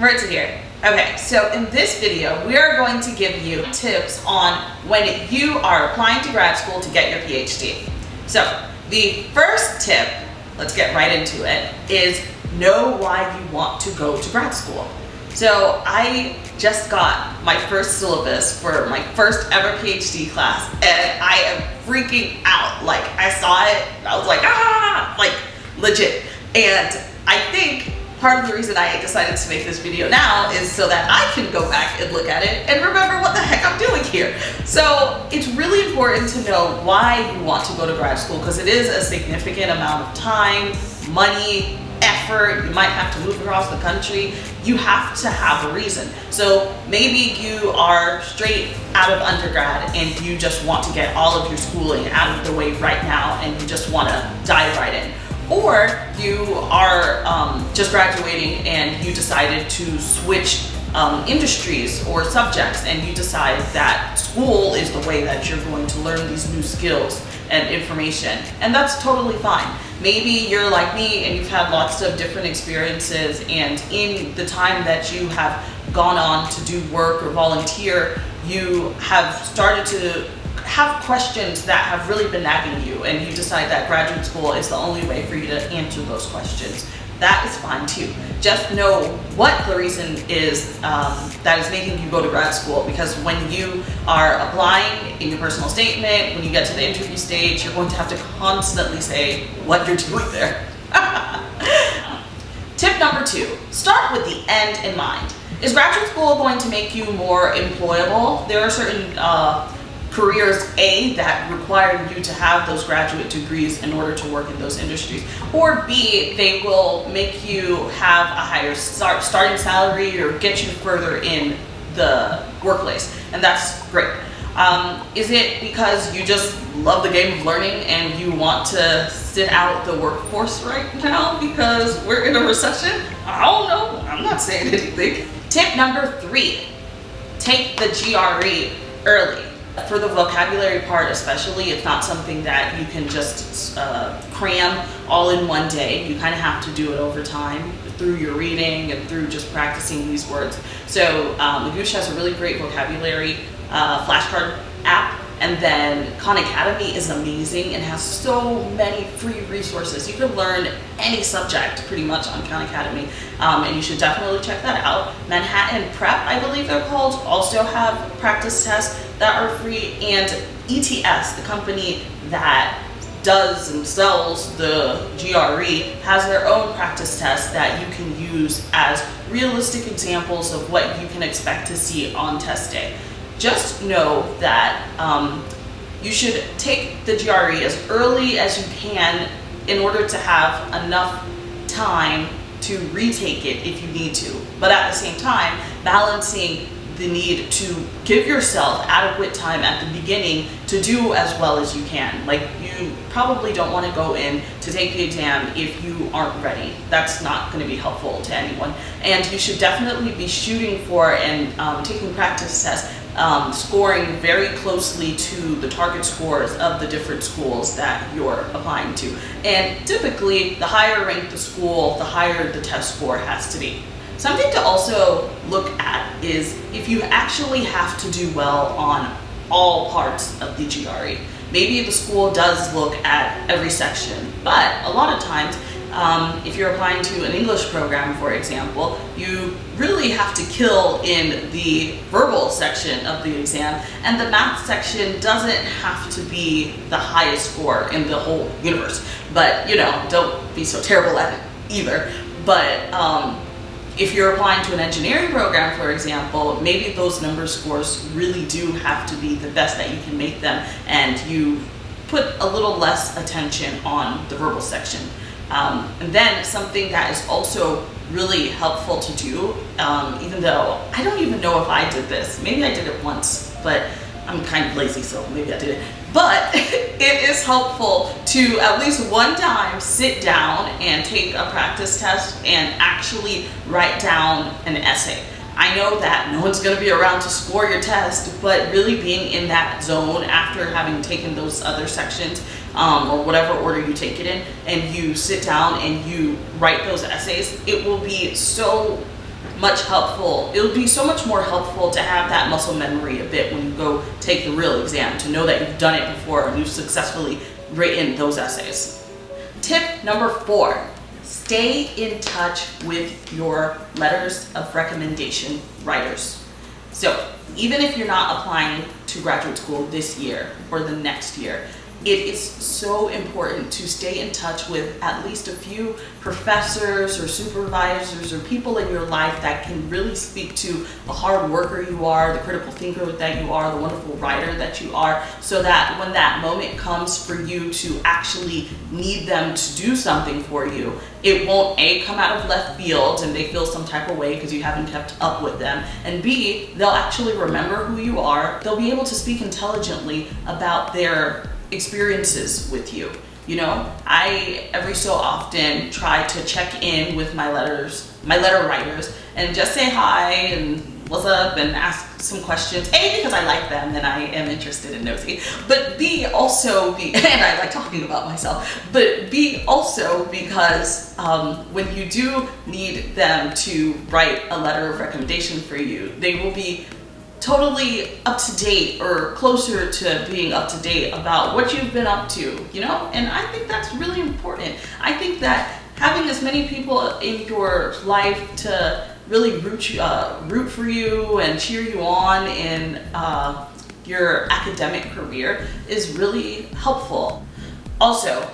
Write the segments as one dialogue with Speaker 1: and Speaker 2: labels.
Speaker 1: Right to here. Okay, so in this video, we are going to give you tips on when you are applying to grad school to get your PhD. So the first tip, let's get right into it, is know why you want to go to grad school. So I just got my first syllabus for my first ever PhD class, and I am freaking out. Like, I saw it, I was like, ah, like legit. And I think part of the reason I decided to make this video now is so that I can go back and look at it and remember what the heck I'm doing here. So it's really important to know why you want to go to grad school, because it is a significant amount of time, money, effort. You might have to move across the country. You have to have a reason. So maybe you are straight out of undergrad and you just want to get all of your schooling out of the way right now and you just want to dive right in. Or you are just graduating and you decided to switch industries or subjects, and you decide that school is the way that you're going to learn these new skills and information, and that's totally fine. Maybe you're like me and you've had lots of different experiences, and in the time that you have gone on to do work or volunteer, you have started to have questions that have really been nagging you, and you decide that graduate school is the only way for you to answer those questions. That is fine too. Just know what the reason is that is making you go to grad school, because when you are applying in your personal statement, when you get to the interview stage, you're going to have to constantly say what you're doing there. Tip number 2, start with the end in mind. Is graduate school going to make you more employable? There are certain careers that require you to have those graduate degrees in order to work in those industries, or B, they will make you have a higher starting salary or get you further in the workplace, and that's great. Is it because you just love the game of learning and you want to sit out the workforce right now because we're in a recession? I don't know, I'm not saying anything. Tip number 3, take the GRE early. For the vocabulary part especially, it's not something that you can just cram all in one day. You kind of have to do it over time through your reading and through just practicing these words. So Magoosh has a really great vocabulary flashcard app, and then Khan Academy is amazing and has so many free resources. You can learn any subject pretty much on Khan Academy, and you should definitely check that out. Manhattan Prep, I believe they're called, also have practice tests that are free, and ETS, the company that does and sells the GRE, has their own practice tests that you can use as realistic examples of what you can expect to see on test day. Just know that you should take the GRE as early as you can in order to have enough time to retake it if you need to, but at the same time balancing the need to give yourself adequate time at the beginning to do as well as you can. Like, you probably don't want to go in to take the exam if you aren't ready. That's not going to be helpful to anyone. And you should definitely be shooting for and taking practice tests, scoring very closely to the target scores of the different schools that you're applying to. And typically, the higher ranked the school, the higher the test score has to be. Something to also look at is if you actually have to do well on all parts of the GRE. Maybe the school does look at every section, but a lot of times, if you're applying to an English program, for example, you really have to kill in the verbal section of the exam, and the math section doesn't have to be the highest score in the whole universe. But, you know, don't be so terrible at it either. But if you're applying to an engineering program, for example, maybe those number scores really do have to be the best that you can make them, and you put a little less attention on the verbal section. And then something that is also really helpful to do, even though I don't even know if I did this, maybe I did it once, but I'm kind of lazy, so maybe I did it. But it is helpful to at least one time sit down and take a practice test and actually write down an essay. I know that no one's going to be around to score your test, but really being in that zone after having taken those other sections, or whatever order you take it in, and you sit down and you write those essays, it will be so much helpful. It would be so much more helpful to have that muscle memory a bit when you go take the real exam, to know that you've done it before and you've successfully written those essays. Tip number 4, stay in touch with your letters of recommendation writers. So even if you're not applying to graduate school this year or the next year, it is so important to stay in touch with at least a few professors or supervisors or people in your life that can really speak to the hard worker you are, the critical thinker that you are, the wonderful writer that you are, so that when that moment comes for you to actually need them to do something for you, it won't A, come out of left field and they feel some type of way because you haven't kept up with them, and B, they'll actually remember who you are. They'll be able to speak intelligently about their experiences with you. You know, I every so often try to check in with my letter writers and just say hi and what's up and ask some questions. A, because I like them and I am interested and nosy, but B, also and I like talking about myself, but B, also because when you do need them to write a letter of recommendation for you, they will be totally up to date or closer to being up to date about what you've been up to, you know? And I think that's really important. I think that having as many people in your life to really root for you and cheer you on in your academic career is really helpful. Also,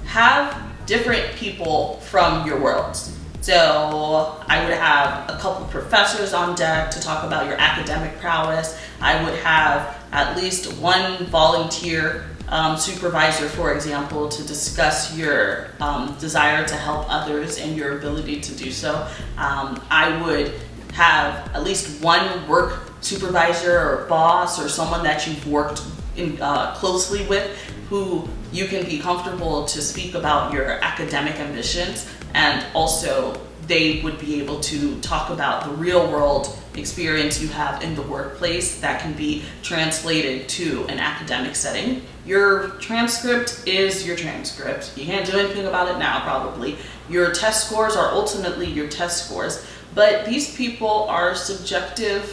Speaker 1: have different people from your worlds. So I would have a couple professors on deck to talk about your academic prowess. I would have at least one volunteer supervisor, for example, to discuss your desire to help others and your ability to do so. I would have at least one work supervisor or boss or someone that you've worked closely with who you can be comfortable to speak about your academic ambitions, and also they would be able to talk about the real world experience you have in the workplace that can be translated to an academic setting. Your transcript is your transcript. You can't do anything about it now, probably. Your test scores are ultimately your test scores, but these people are subjective,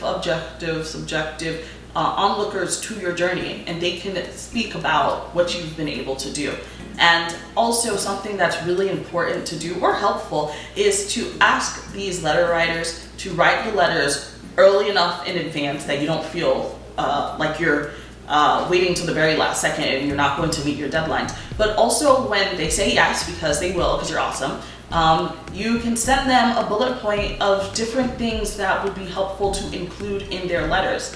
Speaker 1: subjective onlookers to your journey, and they can speak about what you've been able to do. And also something that's really important to do or helpful is to ask these letter writers to write the letters early enough in advance that you don't feel like you're waiting till the very last second and you're not going to meet your deadlines. But also when they say yes, because they will, because you're awesome, you can send them a bullet point of different things that would be helpful to include in their letters.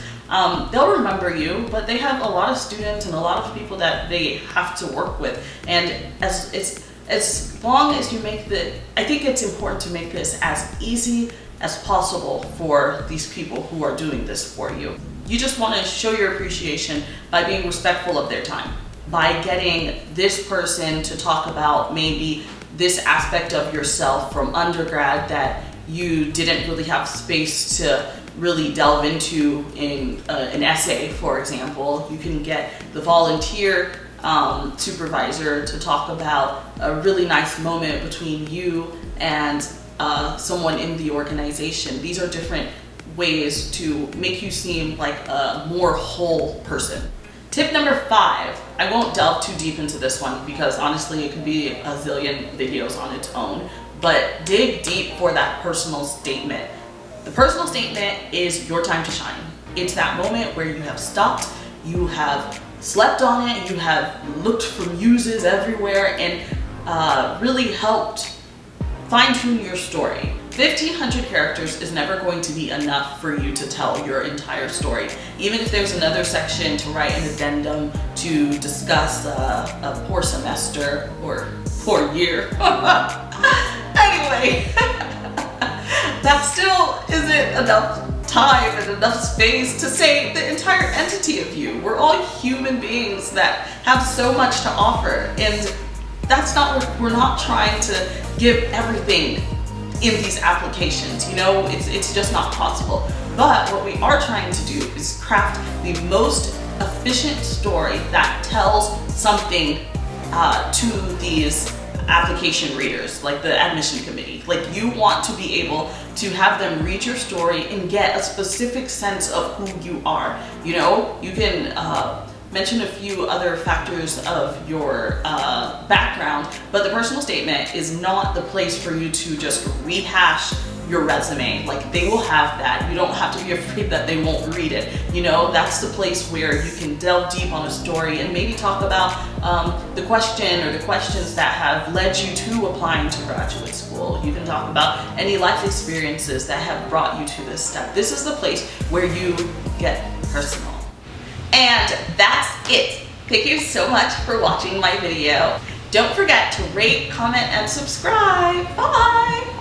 Speaker 1: They'll remember you, but they have a lot of students and a lot of people that they have to work with. And as long as you make I think it's important to make this as easy as possible for these people who are doing this for you. You just want to show your appreciation by being respectful of their time, by getting this person to talk about maybe this aspect of yourself from undergrad that you didn't really have space to really delve into in an essay, for example. You can get the volunteer supervisor to talk about a really nice moment between you and someone in the organization. These are different ways to make you seem like a more whole person. Tip number 5, I won't delve too deep into this one because honestly it could be a zillion videos on its own, but dig deep for that personal statement. The personal statement is your time to shine. It's that moment where you have stopped, you have slept on it, you have looked for muses everywhere and really helped fine-tune your story. 1,500 characters is never going to be enough for you to tell your entire story. Even if there's another section to write an addendum to discuss a poor semester or poor year. Anyway, that still isn't enough time and enough space to say the entire entity of you. We're all human beings that have so much to offer, and that's not what we're not trying to give everything in these applications, you know, it's just not possible. But what we are trying to do is craft the most efficient story that tells something to these application readers, like the admission committee. Like, you want to be able to have them read your story and get a specific sense of who you are. You know, you can mention a few other factors of your background, but the personal statement is not the place for you to just rehash your resume. Like, they will have that. You don't have to be afraid that they won't read it. You know, that's the place where you can delve deep on a story and maybe talk about the question or the questions that have led you to applying to graduate school. You can talk about any life experiences that have brought you to this step. This is the place where you get personal. And that's it. Thank you so much for watching my video. Don't forget to rate, comment, and subscribe. Bye!